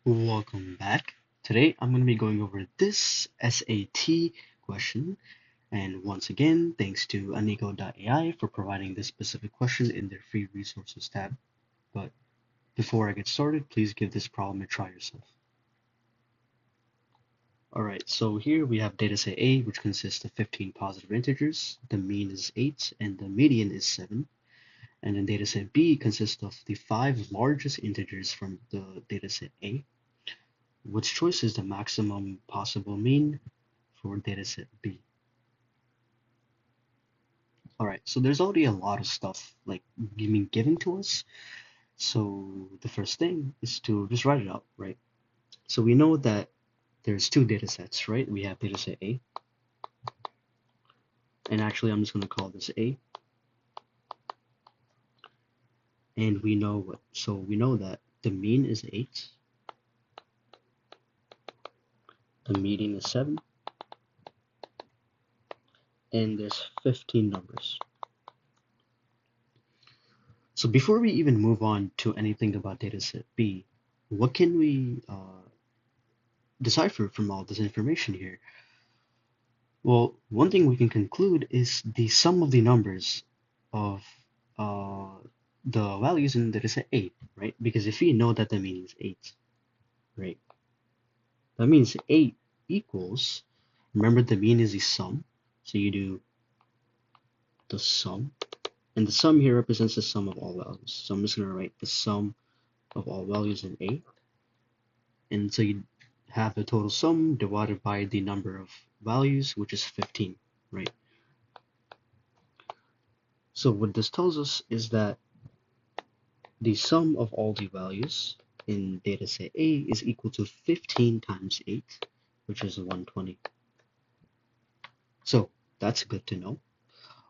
Welcome back. Today I'm going to be going over this SAT question, and once again, thanks to Anigo.ai for providing this specific question in their free resources tab. But before I get started, please give this problem a try yourself. Alright, so here we have dataset A, which consists of 15 positive integers. The mean is 8, and the median is 7. And then dataset B consists of the 5 largest integers from the dataset A. Which choice is the maximum possible mean for dataset B? All right, so there's already a lot of stuff like being given to us. So the first thing is to just write it out, right? So we know that there's two data sets, right? We have dataset A, and actually I'm just going to call this A. And we know what, so we know that the mean is 8, the median is 7, and there's 15 numbers. So before we even move on to anything about dataset B, what can we decipher from all this information here? Well, one thing we can conclude is the sum of the numbers of uh, the values in dataset A, right? Because if we know that the mean is 8, right? That means 8 equals, remember the mean is the sum, so you do the sum, and the sum here represents the sum of all values. So I'm just going to write the sum of all values in A, and so you have the total sum divided by the number of values, which is 15, right? So what this tells us is that the sum of all the values in dataset A is equal to 15 times 8, which is 120. So that's good to know.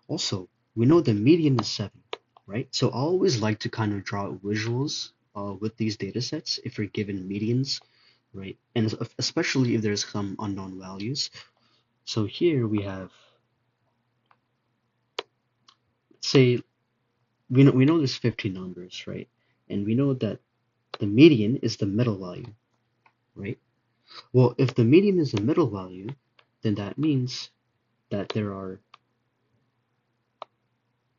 Also, we know the median is 7, right? So I always like to kind of draw visuals with these datasets if we're given medians, right? And especially if there's some unknown values. So here we have, say, we know there's 15 numbers, right? And we know that the median is the middle value, right? Well, if the median is the middle value, then that means that there are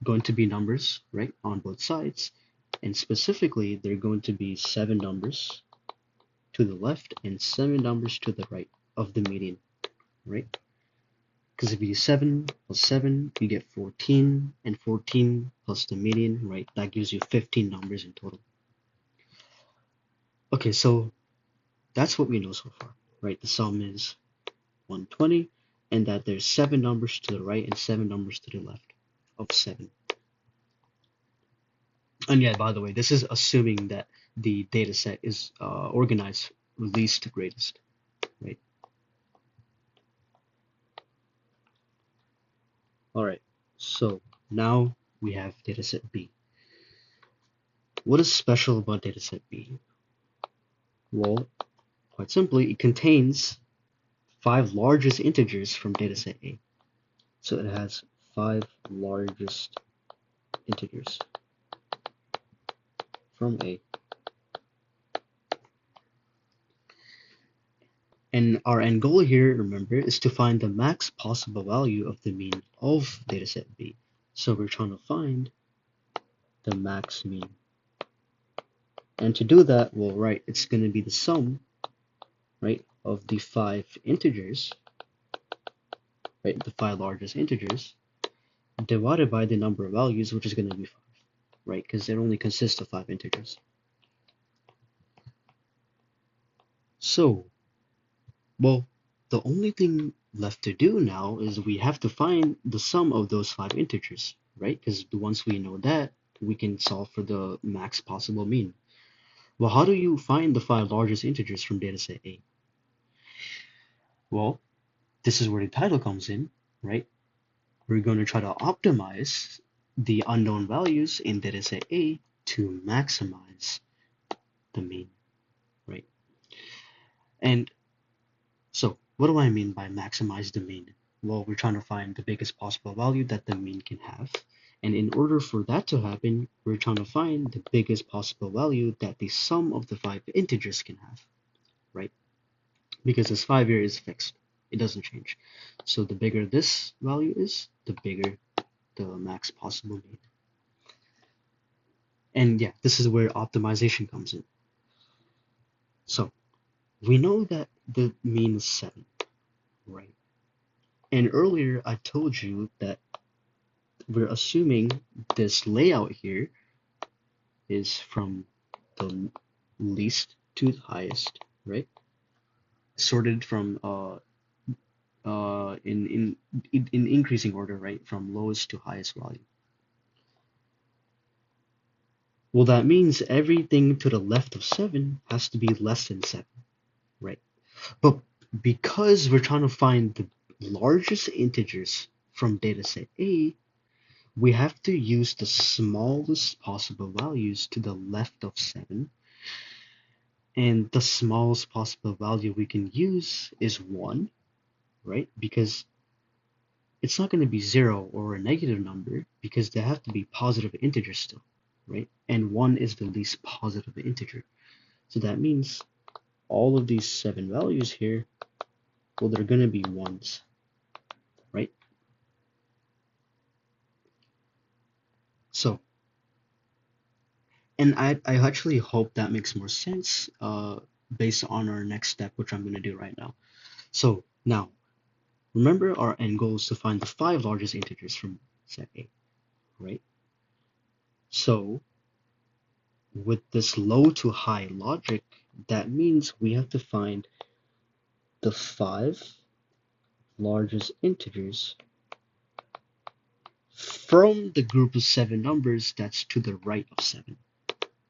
going to be numbers, right, on both sides. And specifically, there are going to be 7 numbers to the left and 7 numbers to the right of the median, right? Because if you do 7 plus 7, you get 14, and 14 plus the median, right? That gives you 15 numbers in total. Okay, so that's what we know so far, right? The sum is 120, and that there's 7 numbers to the right and 7 numbers to the left of 7. And yeah, by the way, this is assuming that the data set is organized least to greatest, right? All right, so now we have dataset B. What is special about dataset B? Well, quite simply, it contains 5 largest integers from dataset A. So it has 5 largest integers from A. And our end goal here, remember, is to find the max possible value of the mean of dataset B. So we're trying to find the max mean. And to do that, well, right, it's going to be the sum, right, of the 5 integers, right, the 5 largest integers, divided by the number of values, which is going to be 5, right, because it only consists of 5 integers. So, well, the only thing left to do now is we have to find the sum of those 5 integers, right? Because once we know that, we can solve for the max possible mean. Well, how do you find the 5 largest integers from dataset A? Well, this is where the title comes in, right? We're going to try to optimize the unknown values in dataset A to maximize the mean, right? And so what do I mean by maximize the mean? Well, we're trying to find the biggest possible value that the mean can have. And in order for that to happen, we're trying to find the biggest possible value that the sum of the 5 integers can have. because this 5 here is fixed. It doesn't change. So the bigger this value is, the bigger the max possible mean. And yeah, this is where optimization comes in. So we know that the mean is 7, right? And earlier I told you that we're assuming this layout here is from the least to the highest, right? Sorted from in increasing order, right? From lowest to highest value. Well, that means everything to the left of 7 has to be less than 7, right? But because we're trying to find the largest integers from dataset A, we have to use the smallest possible values to the left of 7. And the smallest possible value we can use is 1, right? Because it's not going to be 0 or a negative number because they have to be positive integers still, right? And 1 is the least positive integer. So that means all of these 7 values here, well, they're going to be 1s, right? So, and I actually hope that makes more sense based on our next step, which I'm going to do right now. So now, remember our end goal is to find the 5 largest integers from set A, right? So with this low to high logic, that means we have to find the 5 largest integers from the group of 7 numbers that's to the right of 7,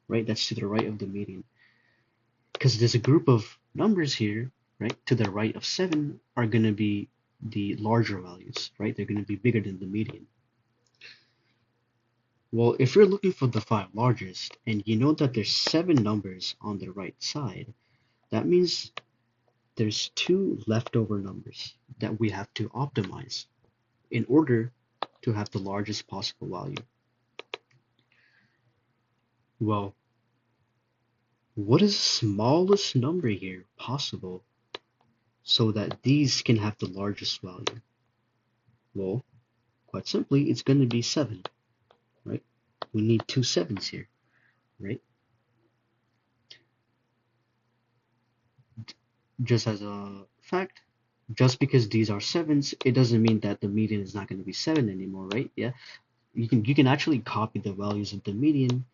right? That's to the right of the median. Because there's a group of numbers here, right? To the right of 7 are going to be the larger values, right? They're going to be bigger than the median. Well, if you're looking for the 5 largest and you know that there's 7 numbers on the right side, that means there's 2 leftover numbers that we have to optimize in order to have the largest possible value. Well, what is the smallest number here possible so that these can have the largest value? Well, quite simply, it's going to be 7, right? We need 2 7s here, right? Just as a fact, just because these are 7s, it doesn't mean that the median is not going to be 7 anymore, right? Yeah, you can actually copy the values of the median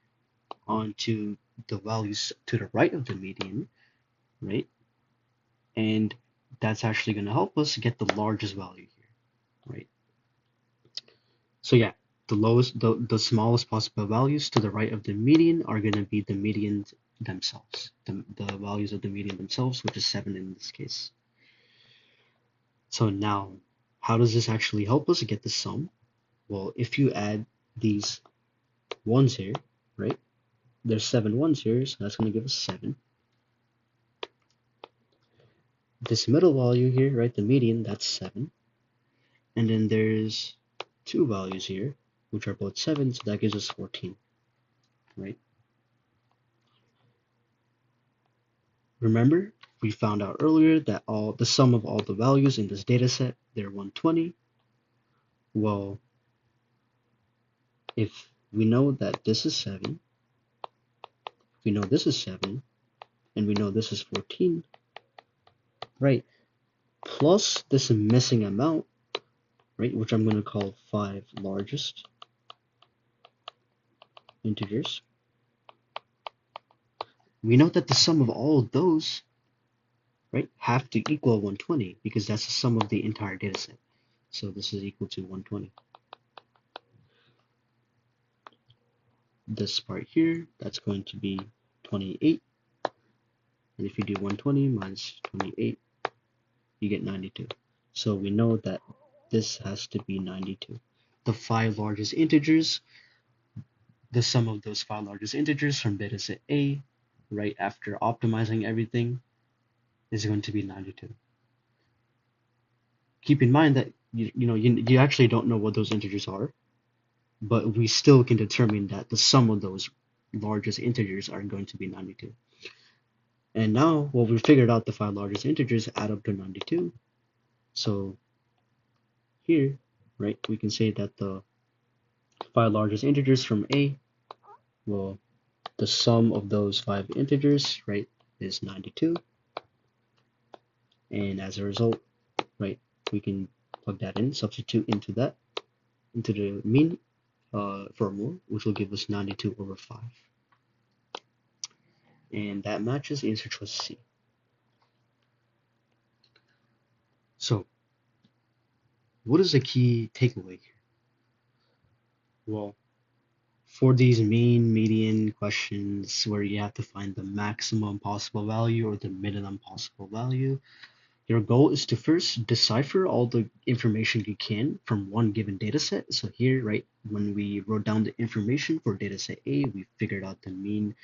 onto the values to the right of the median, right? And that's actually going to help us get the largest value here, right? So yeah, the smallest possible values to the right of the median are going to be the medians themselves, the values of the median themselves, which is 7 in this case. So now, how does this actually help us get the sum? Well, if you add these ones here, right? There's 7 ones here, so that's going to give us 7. This middle value here, right, the median, that's 7. And then there's 2 values here, which are both 7, so that gives us 14, right? Remember, we found out earlier that the sum of all the values in this data set, they're 120. Well, if we know that this is 7, we know this is 7, and we know this is 14, right? Plus this missing amount, right, which I'm going to call 5 largest integers. We know that the sum of all of those, right, have to equal 120 because that's the sum of the entire data set. So this is equal to 120. This part here, that's going to be 28. And if you do 120 minus 28, you get 92. So we know that this has to be 92. The 5 largest integers, the sum of those 5 largest integers from data set A, right after optimizing everything, is going to be 92. Keep in mind that you actually don't know what those integers are, but we still can determine that the sum of those largest integers are going to be 92. And now, well, we figured out the five largest integers add up to 92. So here, right, we can say that the five largest integers from A, well, the sum of those five integers, right, is 92. And as a result, right, we can plug that in, substitute into the mean formula, which will give us 92 over 5. And that matches answer choice C. So, what is the key takeaway here? Well, for these mean, median questions where you have to find the maximum possible value or the minimum possible value, your goal is to first decipher all the information you can from one given data set. So here, right, when we wrote down the information for data set A, we figured out the mean,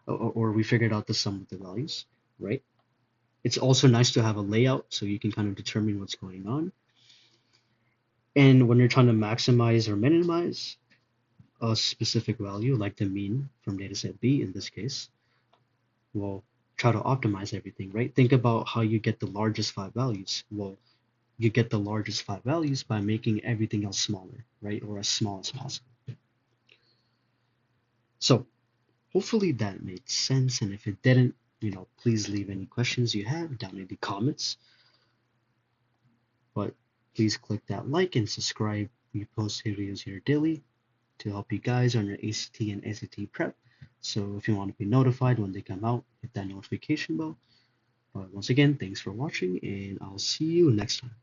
or we figured out the sum of the values, right? It's also nice to have a layout so you can kind of determine what's going on. And when you're trying to maximize or minimize a specific value, like the mean from dataset B in this case, we'll try to optimize everything, right? Think about how you get the largest five values. Well, you get the largest five values by making everything else smaller, right? Or as small as possible. So hopefully that made sense. And if it didn't, please leave any questions you have down in the comments. But please click that like and subscribe. We post videos here daily to help you guys on your ACT and SAT prep. So if you want to be notified when they come out, hit that notification bell. But once again, thanks for watching, and I'll see you next time.